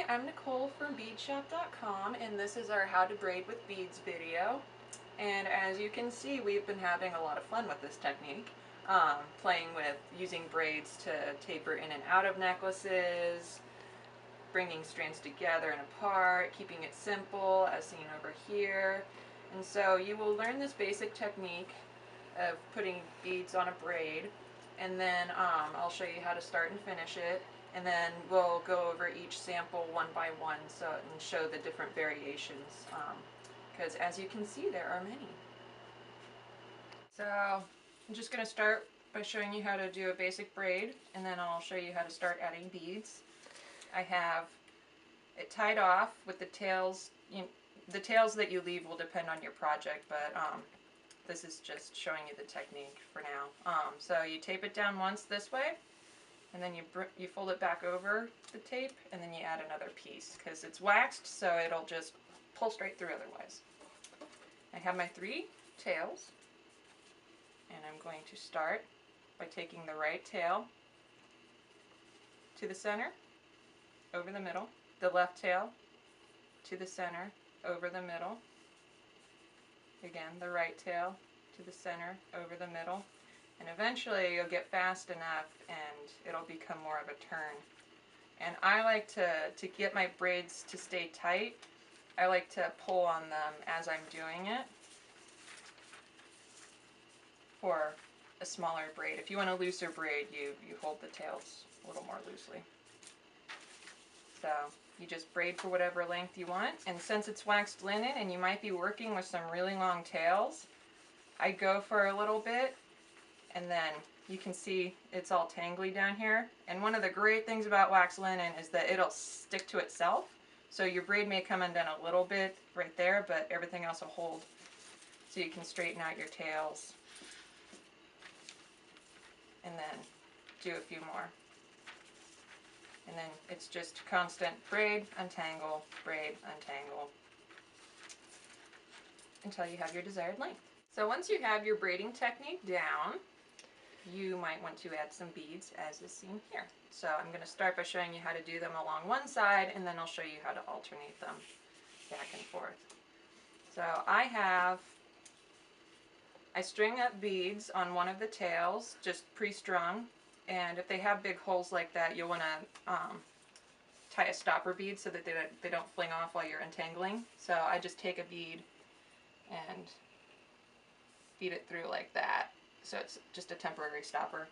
I'm Nicole from beadshop.com, and this is our How to Braid with Beads video. And as you can see, we've been having a lot of fun with this technique, playing with using braids to taper in and out of necklaces, bringing strands together and apart, keeping it simple as seen over here. And so you will learn this basic technique of putting beads on a braid, and then I'll show you how to start and finish it. And then we'll go over each sample one by one and show the different variations, because as you can see, there are many. So I'm just going to start by showing you how to do a basic braid, and then I'll show you how to start adding beads. I have it tied off with the tails. The tails that you leave will depend on your project, but this is just showing you the technique for now. So you tape it down once this way, and then you fold it back over the tape, and then you add another piece because it's waxed, so it'll just pull straight through otherwise. I have my 3 tails, and I'm going to start by taking the right tail to the center, over the middle, the left tail to the center, over the middle, again the right tail to the center, over the middle, and eventually you'll get fast enough and it'll become more of a turn. And I like to get my braids to stay tight, I like to pull on them as I'm doing it for a smaller braid. If you want a looser braid, you hold the tails a little more loosely. So you just braid for whatever length you want, and since it's waxed linen and you might be working with some really long tails, I go for a little bit, and then you can see it's all tangly down here. And one of the great things about waxed linen is that it'll stick to itself. So your braid may come undone a little bit right there, but everything else will hold. So you can straighten out your tails. And then do a few more. And then it's just constant braid, untangle, until you have your desired length. So once you have your braiding technique down, you might want to add some beads as is seen here. So I'm going to start by showing you how to do them along one side, and then I'll show you how to alternate them back and forth. So I string up beads on one of the tails, just pre-strung, and if they have big holes like that, you'll want to tie a stopper bead so that they don't fling off while you're untangling. So I just take a bead and feed it through like that. So it's just a temporary stopper.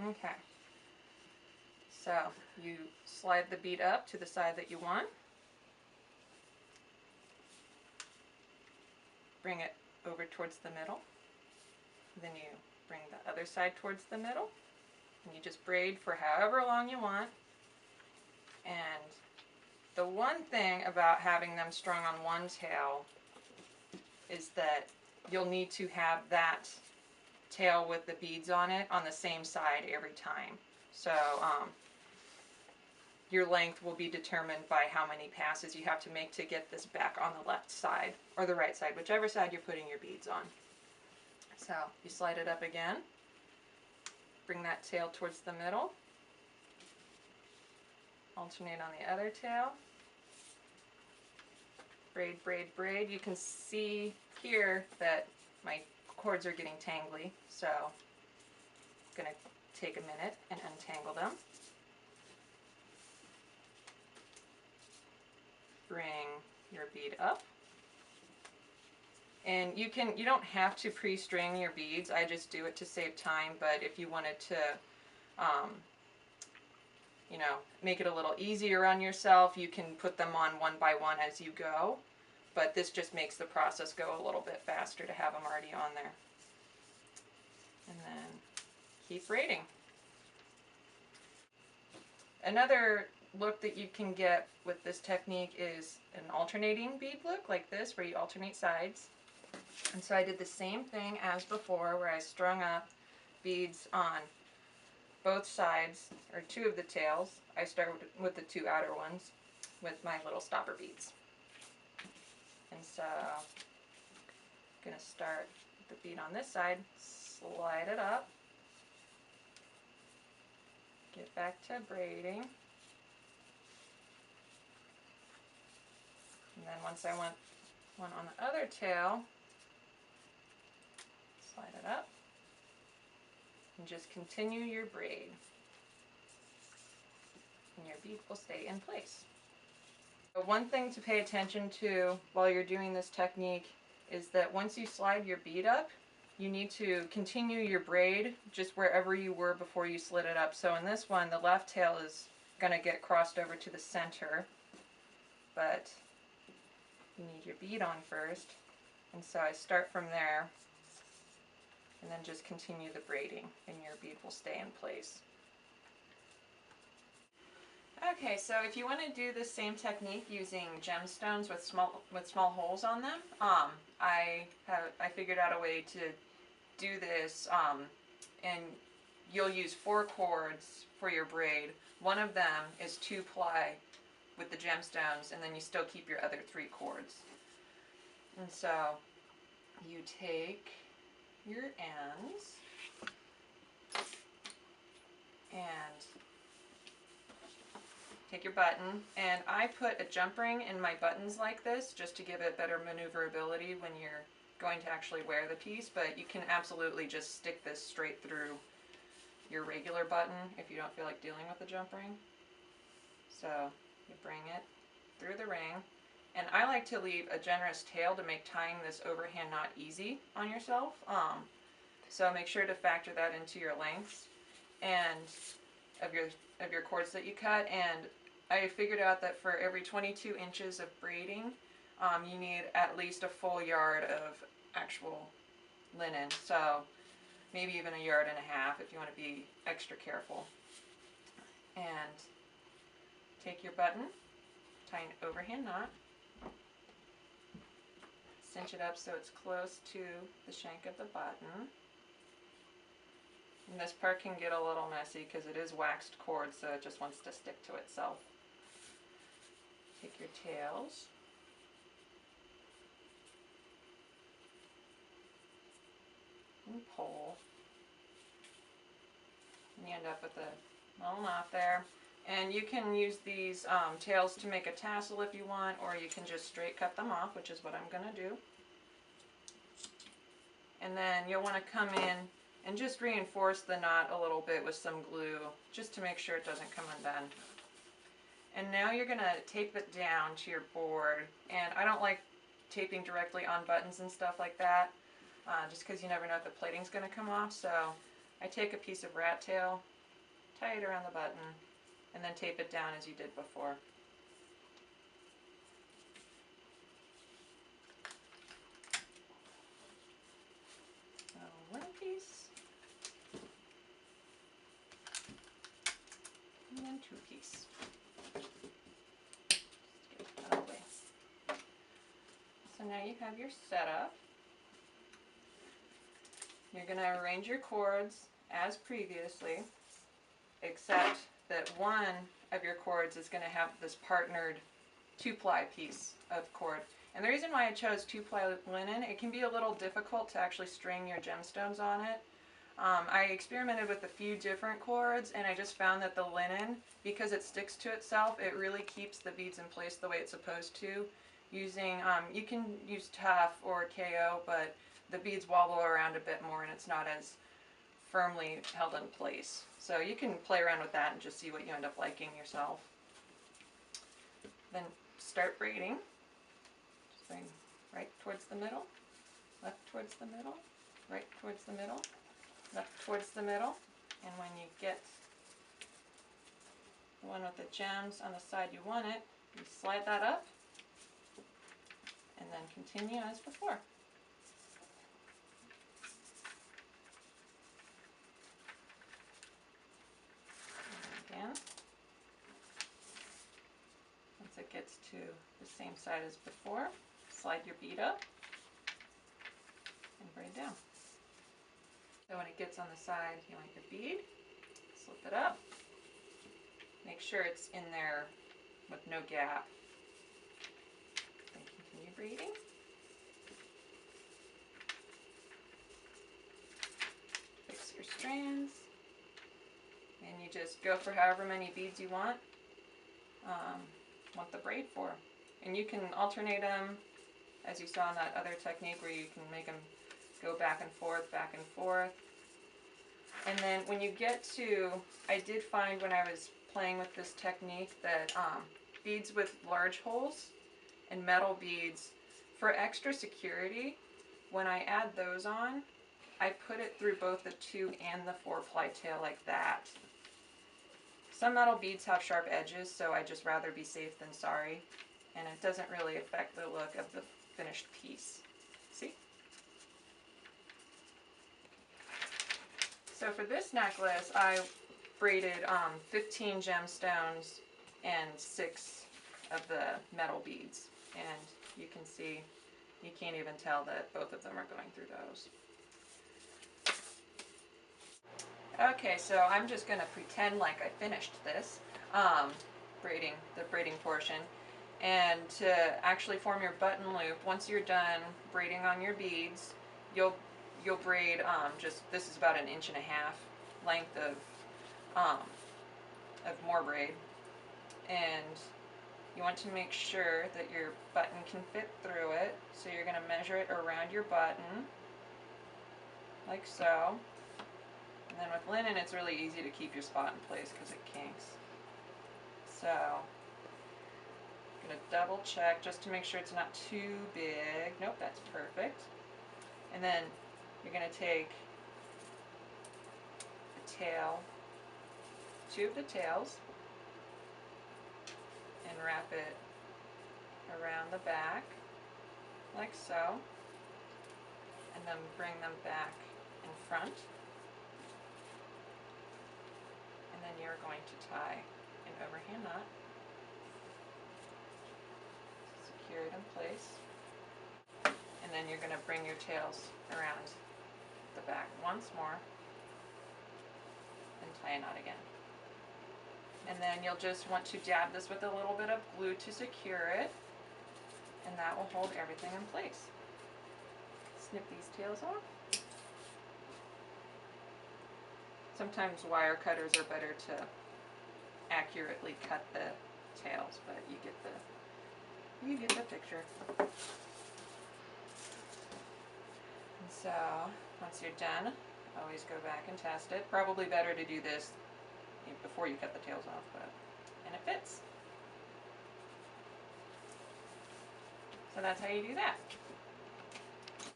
Okay. So you slide the bead up to the side that you want. Bring it over towards the middle. Then you bring the other side towards the middle. And you just braid for however long you want. And the one thing about having them strung on one tail is that you'll need to have that tail with the beads on it on the same side every time. So your length will be determined by how many passes you have to make to get this back on the left side or the right side, whichever side you're putting your beads on. So you slide it up again, bring that tail towards the middle, alternate on the other tail, braid, braid, braid. You can see here that my cords are getting tangly, so I'm going to take a minute and untangle them. Bring your bead up. And you don't have to pre-string your beads. I just do it to save time, but if you wanted to make it a little easier on yourself, you can put them on one by one as you go. But this just makes the process go a little bit faster to have them already on there. And then keep braiding. Another look that you can get with this technique is an alternating bead look like this, where you alternate sides. And so I did the same thing as before, where I strung up beads on both sides, or 2 of the tails. I started with the 2 outer ones with my little stopper beads. And so I'm going to start with the bead on this side, slide it up, Get back to braiding. And then once I want one on the other tail, slide it up and just continue your braid. And your bead will stay in place. So one thing to pay attention to while you're doing this technique is that once you slide your bead up, you need to continue your braid just wherever you were before you slid it up. So in this one, the left tail is going to get crossed over to the center, but you need your bead on first. And so I start from there and then just continue the braiding and your bead will stay in place. Okay, so if you want to do the same technique using gemstones with small holes on them, I figured out a way to do this, and you'll use 4 cords for your braid. One of them is 2-ply with the gemstones, and then you still keep your other 3 cords. And so you take your ends and take your button, and I put a jump ring in my buttons like this just to give it better maneuverability when you're going to actually wear the piece, but you can absolutely just stick this straight through your regular button if you don't feel like dealing with the jump ring. So you bring it through the ring, and I like to leave a generous tail to make tying this overhand knot easy on yourself. So make sure to factor that into your lengths and of your cords that you cut. And I figured out that for every 22 inches of braiding, you need at least a full yard of actual linen. So maybe even 1.5 yards if you want to be extra careful. And take your button, tie an overhand knot, cinch it up so it's close to the shank of the button. And this part can get a little messy because it is waxed cord, so it just wants to stick to itself. Take your tails, and pull, and you end up with a little knot there. And you can use these tails to make a tassel if you want, or you can just straight cut them off, which is what I'm going to do. And then you'll want to come in and just reinforce the knot a little bit with some glue, just to make sure it doesn't come undone. And now you're going to tape it down to your board. And I don't like taping directly on buttons and stuff like that, just because you never know if the plating's going to come off. So I take a piece of rat tail, tie it around the button, and then tape it down as you did before. So one piece, and then 2 pieces. Just get it out of the way. So now you have your setup. You're going to arrange your cords as previously, except that one of your cords is going to have this partnered 2-ply piece of cord. And the reason why I chose 2-ply linen, it can be a little difficult to actually string your gemstones on it. I experimented with a few different cords, and I just found that the linen, because it sticks to itself, it really keeps the beads in place the way it's supposed to. Using, you can use Tough or KO, but the beads wobble around a bit more and it's not as firmly held in place. So you can play around with that and just see what you end up liking yourself. Then start braiding. Just bring right towards the middle, left towards the middle, right towards the middle, left towards the middle. And when you get the one with the gems on the side you want it, you slide that up and then continue as before. Again, once it gets to the same side as before, slide your bead up and braid down. So when it gets on the side you want your bead, slip it up, make sure it's in there with no gap, then continue braiding. Fix your strands, and you just go for however many beads you want the braid for. And you can alternate them, as you saw in that other technique where you can make them go back and forth, back and forth. And then when you get to, I did find when I was playing with this technique that beads with large holes and metal beads, for extra security, when I add those on, I put it through both the 2 and the 4-ply tail like that. Some metal beads have sharp edges, so I just rather be safe than sorry, and it doesn't really affect the look of the finished piece. See? So for this necklace, I braided 15 gemstones and 6 of the metal beads, and you can see, you can't even tell that both of them are going through those. Okay, so I'm just going to pretend like I finished this, the braiding portion. And to actually form your button loop, once you're done braiding on your beads, you'll braid this is about 1.5 inches length of more braid. And you want to make sure that your button can fit through it. So you're going to measure it around your button, like so. And then with linen, it's really easy to keep your spot in place because it kinks. So I'm going to double check just to make sure it's not too big. Nope, that's perfect. And then you're going to take the tail, 2 of the tails, and wrap it around the back, like so. And then bring them back in front. And then you're going to tie an overhand knot, secure it in place, and then you're going to bring your tails around the back once more and tie a knot again. And then you'll just want to dab this with a little bit of glue to secure it, and that will hold everything in place. Snip these tails off. Sometimes wire cutters are better to accurately cut the tails, but you get the picture. And so once you're done, always go back and test it. Probably better to do this before you cut the tails off, and it fits. So that's how you do that.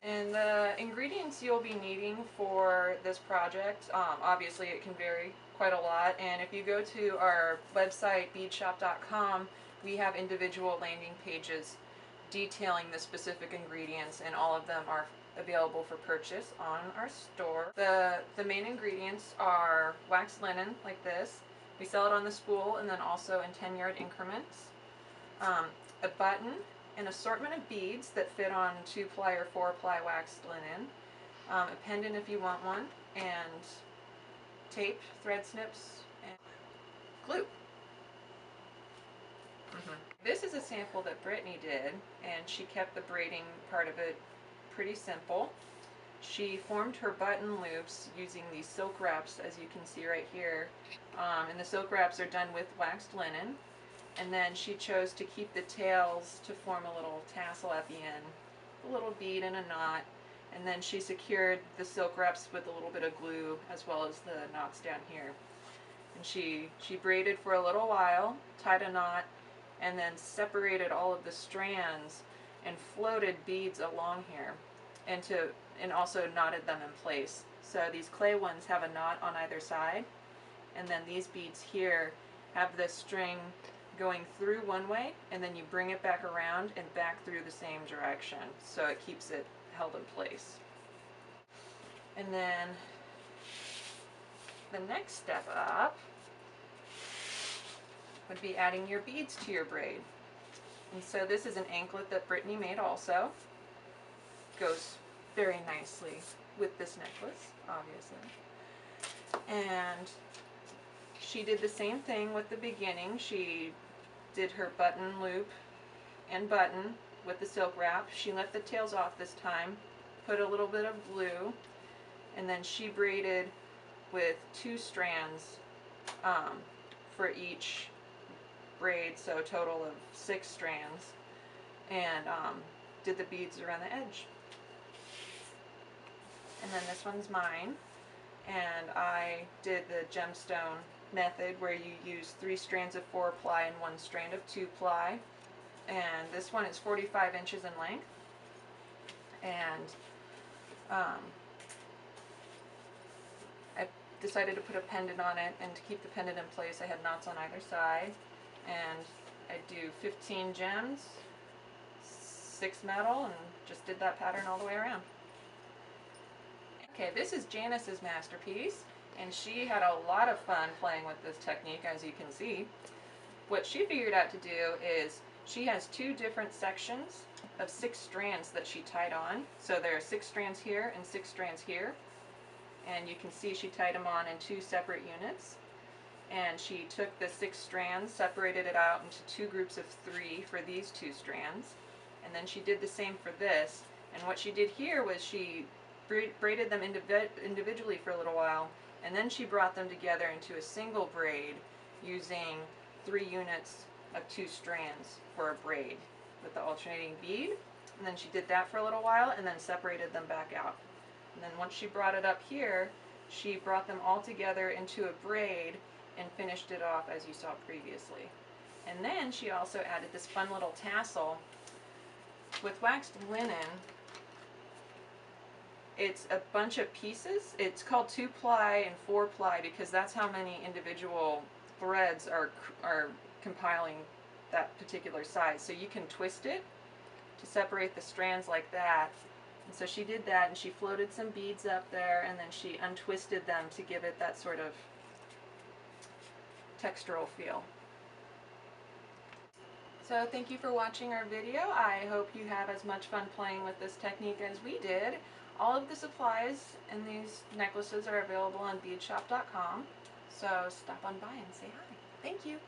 And the ingredients you'll be needing for this project, obviously it can vary quite a lot, and if you go to our website beadshop.com, we have individual landing pages detailing the specific ingredients, and all of them are available for purchase on our store. The main ingredients are waxed linen, like this. We sell it on the spool and then also in 10-yard increments. A button, an assortment of beads that fit on 2-ply or 4-ply waxed linen, a pendant if you want one, and tape, thread snips, and glue. This is a sample that Brittany did, and she kept the braiding part of it pretty simple. She formed her button loops using these silk wraps, as you can see right here, and the silk wraps are done with waxed linen. And then she chose to keep the tails to form a little tassel at the end, a little bead and a knot, and then she secured the silk wraps with a little bit of glue as well as the knots down here. And she braided for a little while, tied a knot, and then separated all of the strands and floated beads along here, and also knotted them in place. So these clay ones have a knot on either side, and then these beads here have this string going through one way, and then you bring it back around and back through the same direction, so it keeps it held in place. And then the next step up would be adding your beads to your braid. And so this is an anklet that Brittany made also. Goes very nicely with this necklace, obviously. And she did the same thing with the beginning. She did her button loop and button with the silk wrap. She let the tails off this time, put a little bit of glue, and then she braided with 2 strands um, for each braid, so a total of 6 strands, and did the beads around the edge. And then this one's mine, and I did the gemstone method where you use 3 strands of 4-ply and 1 strand of 2-ply, and this one is 45 inches in length, and I decided to put a pendant on it, and to keep the pendant in place I had knots on either side, and I do 15 gems, 6 metal, and just did that pattern all the way around. Okay, this is Janice's masterpiece, and she had a lot of fun playing with this technique, as you can see. What she figured out to do is she has 2 different sections of 6 strands that she tied on. So there are 6 strands here and 6 strands here, and you can see she tied them on in 2 separate units. And she took the 6 strands, separated it out into 2 groups of 3 for these 2 strands, and then she did the same for this. And what she did here was she braided them individually for a little while, and then she brought them together into a single braid using 3 units of 2 strands for a braid with the alternating bead. And then she did that for a little while and then separated them back out. And then once she brought it up here, she brought them all together into a braid and finished it off as you saw previously. And then she also added this fun little tassel with waxed linen. It's a bunch of pieces. It's called 2-ply and 4-ply because that's how many individual threads are compiling that particular size. So you can twist it to separate the strands like that. And so she did that, and she floated some beads up there, and then she untwisted them to give it that sort of textural feel. So thank you for watching our video. I hope you have as much fun playing with this technique as we did. All of the supplies in these necklaces are available on beadshop.com, so stop on by and say hi. Thank you.